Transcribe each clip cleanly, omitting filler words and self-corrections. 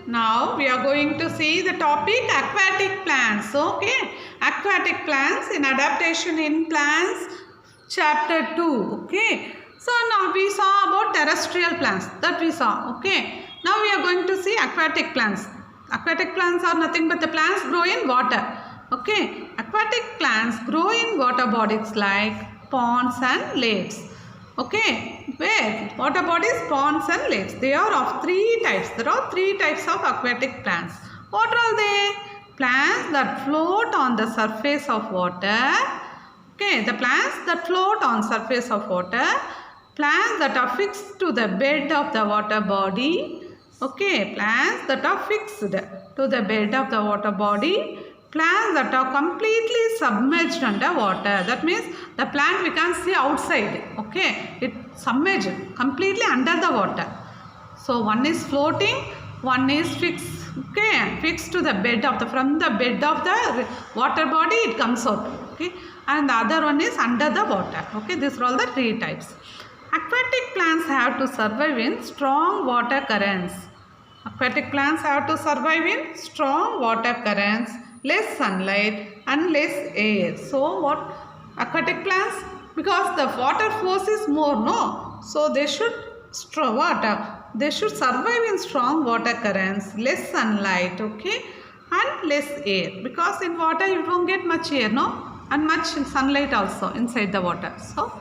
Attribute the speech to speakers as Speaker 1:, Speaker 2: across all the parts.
Speaker 1: Now we are going to see the topic aquatic plants. Okay, aquatic plants in adaptation in plants chapter 2. Okay, so now we saw about terrestrial plants that we saw. Okay, now we are going to see aquatic plants. Aquatic plants are nothing but the plants grow in water. Okay, aquatic plants grow in water bodies like ponds and lakes. Okay, where water bodies, ponds and lakes. They are of three types. There are three types of aquatic plants. What are they? Plants that float on the surface of water. Okay, the plants that float on surface of water. Plants that are fixed to the bed of the water body. Okay, plants that are fixed to the bed of the water body. Plants that are completely submerged under water. That means the plant we can't see outside. Okay, it submerged completely under the water. So one is floating, one is fixed. Okay, fixed to the bed of from the bed of the water body it comes out. Okay, and the other one is under the water. Okay, these are all the three types. Aquatic plants have to survive in strong water currents. Aquatic plants have to survive in strong water currents, less sunlight and less air. So what aquatic plants, because the water force is more, no, so they should they should survive in strong water currents, less sunlight, okay, and less air, because in water you don't get much air, no, and much sunlight also inside the water. So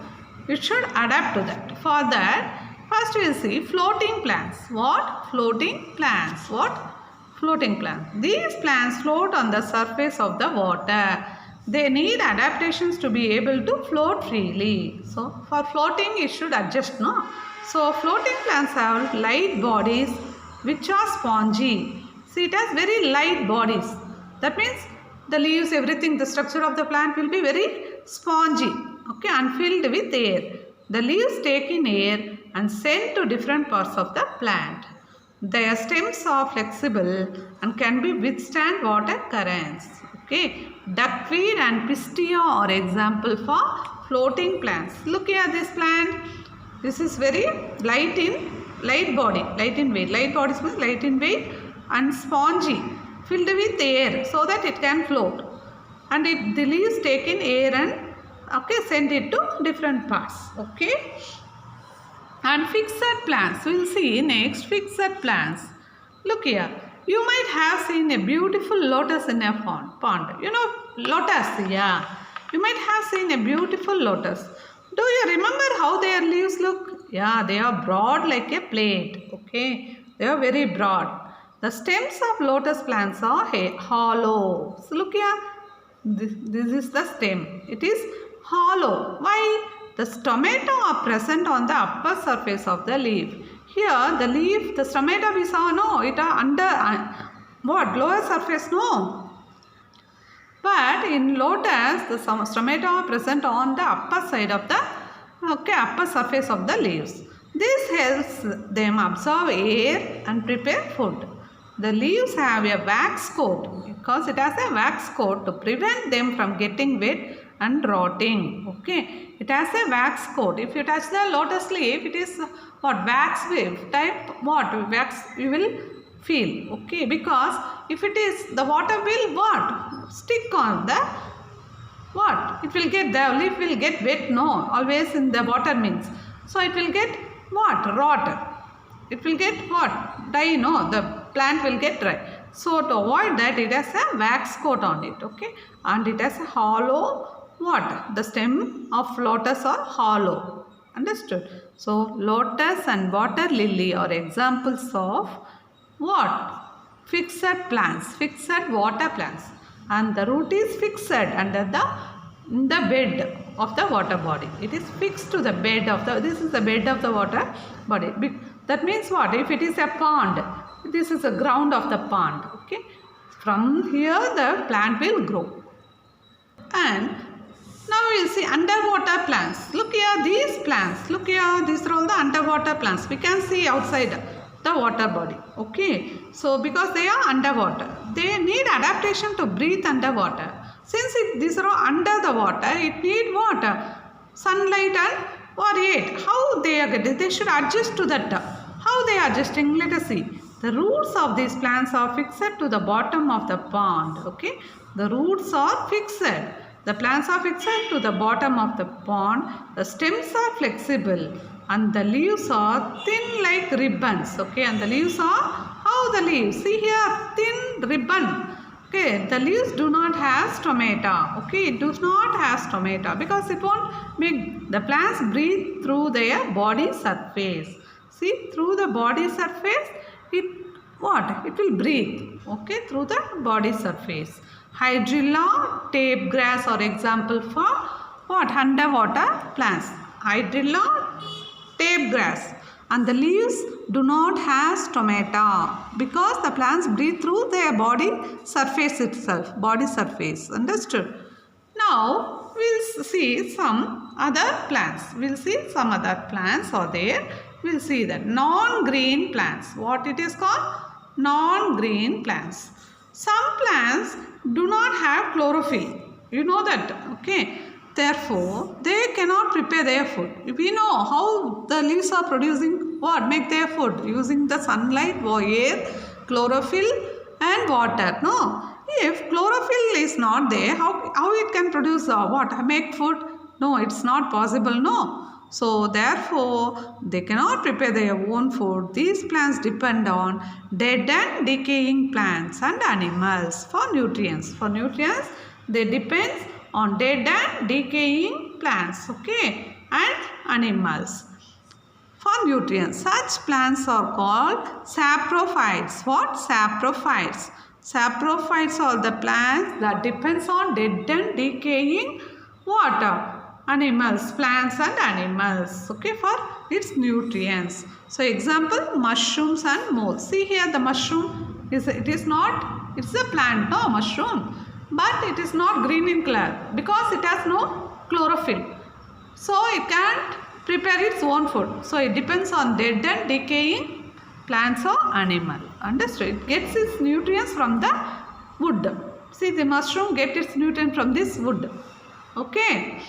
Speaker 1: it should adapt to that. For that, first we will see floating plants. What? Floating plants. What? Floating plants. These plants float on the surface of the water. They need adaptations to be able to float freely. So for floating it should adjust, no? So floating plants have light bodies which are spongy. See, it has very light bodies. That means the leaves, everything, the structure of the plant will be very spongy, okay, and filled with air. The leaves take in air and sent to different parts of the plant. Their stems are flexible and can be withstand water currents. Okay, duckweed and pistia are example for floating plants. Look here, this plant. This is very light body, light in weight. Light bodies means light in weight and spongy, filled with air so that it can float. And the leaves take in air and send it to different parts. Okay. And fixed plants. We will see next fixed plants. Look here. You might have seen a beautiful lotus in a pond. You know lotus, yeah. You might have seen a beautiful lotus. Do you remember how their leaves look? Yeah, they are broad like a plate. Okay, they are very broad. The stems of lotus plants are hollow. So look here. This is the stem. It is hollow. Why? The stomata are present on the upper surface of the leaf. Here the leaf, the stomata we saw, no, it are under what? Lower surface, no. But in lotus, the stomata are present on the upper side of the upper surface of the leaves. This helps them absorb air and prepare food. The leaves have a wax coat because it has a wax coat to prevent them from getting wet and rotting. Okay, it has a wax coat. If you touch the lotus leaf, it is what? Wax wave type. What? Wax you will feel. Okay, because if it is, the water will what? Stick on the what? It will get, the leaf will get wet, no, always in the water means. So it will get what? Rot. It will get what? Die, no, the plant will get dry. So to avoid that, it has a wax coat on it. Okay, and it has a hollow what? The stem of lotus are hollow. Understood? So lotus and water lily are examples of what? Fixed plants, fixed water plants. And the root is fixed under the bed of the water body. It is fixed to the bed of the, this is the bed of the water body. That means what? If it is a pond, this is the ground of the pond. Okay, from here the plant will grow. And now we will see underwater plants. Look here, these plants. Look here, these are all the underwater plants. We can see outside the water body. Okay, so because they are underwater, they need adaptation to breathe underwater. Since these are under the water, it need water, sunlight and or air. How they are getting? They should adjust to that. How they are adjusting? Let us see. The roots of these plants are fixed to the bottom of the pond. Okay, the roots are fixed. The plants are fixed to the bottom of the pond. The stems are flexible and the leaves are thin like ribbons. Okay, and the leaves are how the leaves? See here, thin ribbon. Okay, the leaves do not have stomata. Okay, it does not have stomata because it won't make the plants breathe through their body surface. See, through the body surface, it will breathe. Okay, through the body surface. Hydrilla, tape grass are example for what? Underwater plants. Hydrilla, tape grass, and the leaves do not have stomata because the plants breathe through their body surface itself. Body surface. Understood? Now we'll see some other plants. We'll see some other plants are there. We'll see that non-green plants. What it is called? Non-green plants. Some plants do not have chlorophyll. You know that. Okay. Therefore, they cannot prepare their food. We know how the leaves are producing what? Make their food using the sunlight, air, chlorophyll and water. No. If chlorophyll is not there, how it can produce what? Make food? No, it's not possible. No. So, therefore, they cannot prepare their own food. These plants depend on dead and decaying plants and animals for nutrients. For nutrients, they depend on dead and decaying plants, okay, and animals for nutrients. Such plants are called saprophytes. What? Saprophytes. Saprophytes are the plants that depends on dead and decaying water. Animals, plants and animals, okay, for its nutrients. So example, mushrooms and moles. See here, the mushroom it's a plant, no, mushroom, but it is not green in color because it has no chlorophyll. So it can't prepare its own food. So it depends on dead and decaying plants or animal. Understood? It gets its nutrients from the wood. See, the mushroom gets its nutrients from this wood. Okay.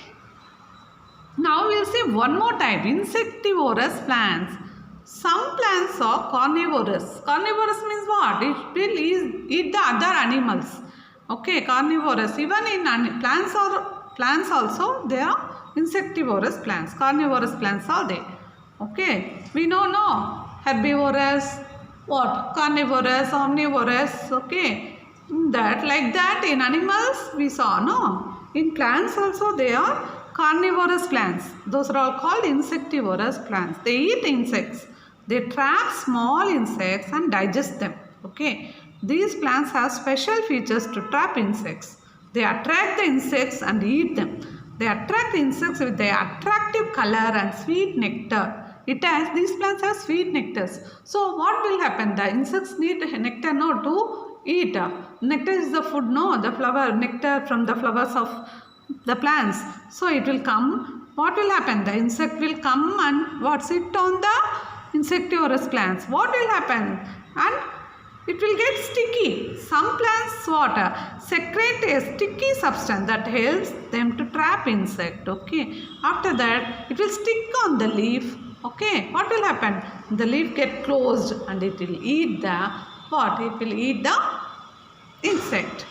Speaker 1: Now we will see one more type, insectivorous plants. Some plants are carnivorous. Carnivorous means what? It will eat the other animals. Okay, carnivorous. Even in plants also, there are insectivorous plants. Carnivorous plants are there. Okay, we know no herbivorous, what? Carnivorous, omnivorous. Okay, like that in animals we saw, no. In plants also they are carnivorous plants. Those are all called insectivorous plants. They eat insects. They trap small insects and digest them. Okay. These plants have special features to trap insects. They attract the insects and eat them. They attract the insects with their attractive color and sweet nectar. These plants have sweet nectars. So what will happen? The insects need nectar, no, to eat. Nectar is the food, no, the flower, nectar from the flowers of the plants. So it will come. What will happen? The insect will come and what? Sit on the insectivorous plants. What will happen? And it will get sticky. Some plants secrete a sticky substance that helps them to trap insect. Okay. After that, it will stick on the leaf. Okay. What will happen? The leaf get closed and it will eat the what? It will eat the insect.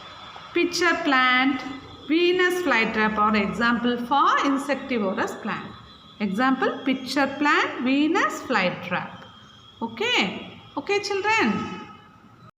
Speaker 1: Pitcher plant, Venus flytrap are example for insectivorous plant. Example, pitcher plant, Venus flytrap. Okay. Okay, children.